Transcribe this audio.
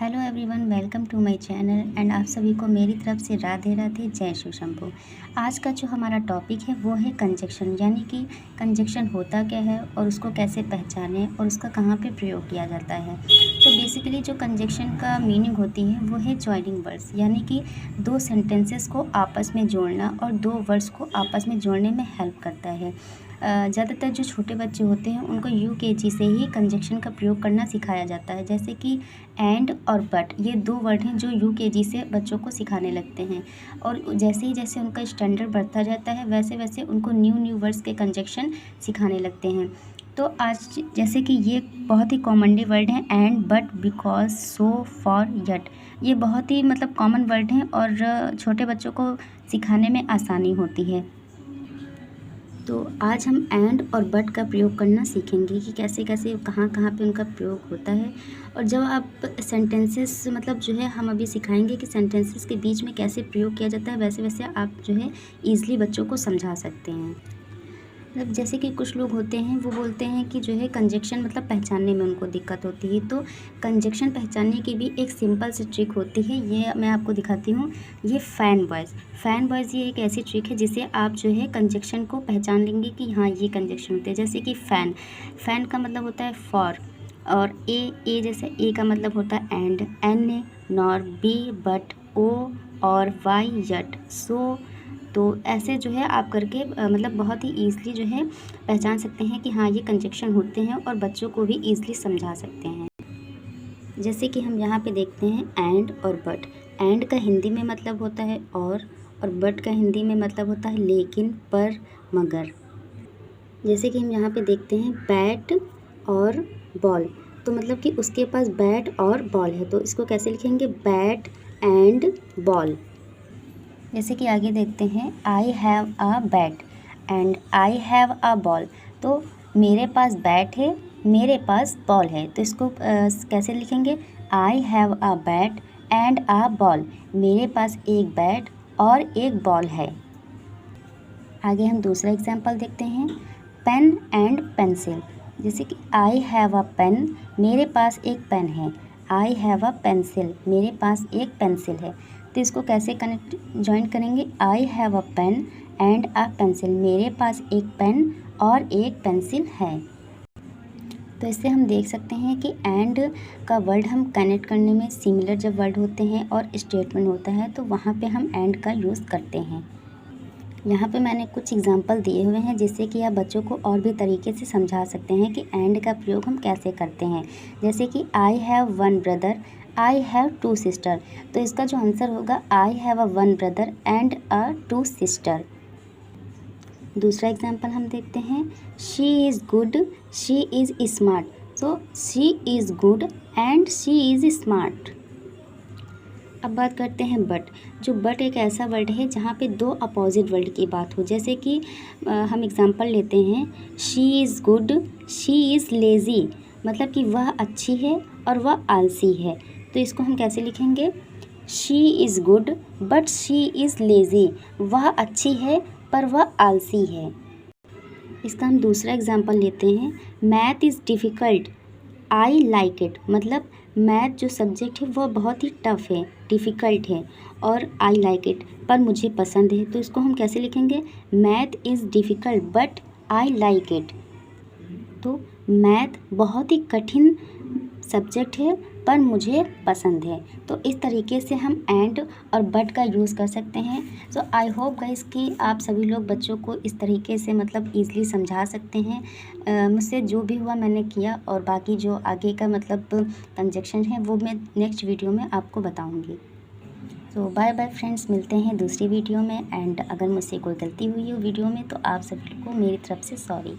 Hello everyone, welcome to my channel and आप सभी को मेरी तरफ से राधे राधे, जय शिव शंभू। आज का जो हमारा टॉपिक है वो है कंजक्शन, यानी कि कंजक्शन होता क्या है और उसको कैसे पहचानें और उसका कहाँ पे प्रयोग किया जाता है। तो बेसिकली जो कंजक्शन का मीनिंग होती है वो है जॉइनिंग वर्ड्स, यानी कि दो सेंटेंसेस को आपस में जोड़ना और दो वर्ड्स को आपस में जोड़ने में हेल्प करता है। ज़्यादातर जो छोटे बच्चे होते हैं उनको यूकेजी से ही कंजक्शन का प्रयोग करना सिखाया जाता है, जैसे कि एंड और बट, ये दो वर्ड हैं जो यूकेजी से बच्चों को सिखाने लगते हैं। और जैसे ही जैसे उनका स्टैंडर्ड बढ़ता जाता है वैसे वैसे उनको न्यू वर्ड्स के कंजक्शन सिखाने लगते हैं। तो आज जैसे कि ये बहुत ही कॉमनली वर्ड हैं and, but, because, so, for, yet. ये बहुत ही कॉमन वर्ड हैं और छोटे बच्चों को सिखाने में आसानी होती है। तो आज हम एंड और बट का प्रयोग करना सीखेंगे कि कैसे कैसे कहाँ कहाँ पे उनका प्रयोग होता है। और जब आप सेंटेंसेस जो है हम अभी सिखाएंगे कि सेंटेंसेस के बीच में कैसे प्रयोग किया जाता है, वैसे वैसे आप जो है ईज़िली बच्चों को समझा सकते हैं। जैसे कि कुछ लोग होते हैं वो बोलते हैं कि जो है कंजक्शन पहचानने में उनको दिक्कत होती है। तो कंजक्शन पहचानने की भी एक सिंपल सी ट्रिक होती है, ये मैं आपको दिखाती हूँ। ये फैन वॉइस ये एक ऐसी ट्रिक है जिससे आप जो है कंजक्शन को पहचान लेंगे कि हाँ ये कंजक्शन होते हैं। जैसे कि फैन का मतलब होता है फॉर, और ए जैसे ए का मतलब होता है and, N nor, B but, O or Y yet, सो। तो ऐसे जो है आप करके बहुत ही ईज़िली जो है पहचान सकते हैं कि हाँ ये कंजक्शन होते हैं और बच्चों को भी ईज़िली समझा सकते हैं। जैसे कि हम यहाँ पे देखते हैं एंड और बट। एंड का हिंदी में मतलब होता है और बट का हिंदी में मतलब होता है लेकिन, पर, मगर। जैसे कि हम यहाँ पे देखते हैं बैट और बॉल, तो कि उसके पास बैट और बॉल है, तो इसको कैसे लिखेंगे, बैट एंड बॉल। जैसे कि आगे देखते हैं आई have a bat and I have a ball, तो मेरे पास बैट है, मेरे पास बॉल है, तो इसको कैसे लिखेंगे, आई have a bat and a ball. मेरे पास एक बैट और एक बॉल है। आगे हम दूसरा एग्जांपल देखते हैं, पेन एंड पेंसिल। जैसे कि आई हैव अ पेन, मेरे पास एक पेन है, आई हैव अ पेंसिल, मेरे पास एक पेंसिल है। तो इसको कैसे जॉइन करेंगे, I have a pen and a pencil, मेरे पास एक पेन और एक पेंसिल है। तो इससे हम देख सकते हैं कि एंड का वर्ड हम कनेक्ट करने में सिमिलर जब वर्ड होते हैं और स्टेटमेंट होता है तो वहाँ पे हम एंड का यूज़ करते हैं। यहाँ पे मैंने कुछ एग्जांपल दिए हुए हैं जिससे कि आप बच्चों को और भी तरीके से समझा सकते हैं कि एंड का प्रयोग हम कैसे करते हैं। जैसे कि I have one brother, I have two sister, तो इसका जो आंसर होगा I have a one brother and a two sister. दूसरा एग्जांपल हम देखते हैं, she is good, she is smart, तो she is good and she is smart. अब बात करते हैं बट। जो बट एक ऐसा वर्ड है जहाँ पे दो अपोजिट वर्ड की बात हो। जैसे कि हम एग्जांपल लेते हैं, she is good, she is lazy, मतलब कि वह अच्छी है और वह आलसी है। तो इसको हम कैसे लिखेंगे, she is good but she is lazy, वह अच्छी है पर वह आलसी है। इसका हम दूसरा एग्जांपल लेते हैं, math is difficult, I like it, मतलब मैथ जो सब्जेक्ट है वह बहुत ही टफ़ है, डिफ़िकल्ट है, और आई लाइक इट, पर मुझे पसंद है। तो इसको हम कैसे लिखेंगे, math is difficult but I like it. तो मैथ बहुत ही कठिन सब्जेक्ट है पर मुझे पसंद है। तो इस तरीके से हम एंड और बट का यूज़ कर सकते हैं। सो आई होप गाइस कि आप सभी लोग बच्चों को इस तरीके से ईज़िली समझा सकते हैं। मुझसे जो भी हुआ मैंने किया, और बाकी जो आगे का कंजक्शन है वो मैं नेक्स्ट वीडियो में आपको बताऊँगी। तो बाय बाय फ्रेंड्स, मिलते हैं दूसरी वीडियो में। एंड अगर मुझसे कोई गलती हुई हो वीडियो में तो आप सभी को मेरी तरफ से सॉरी।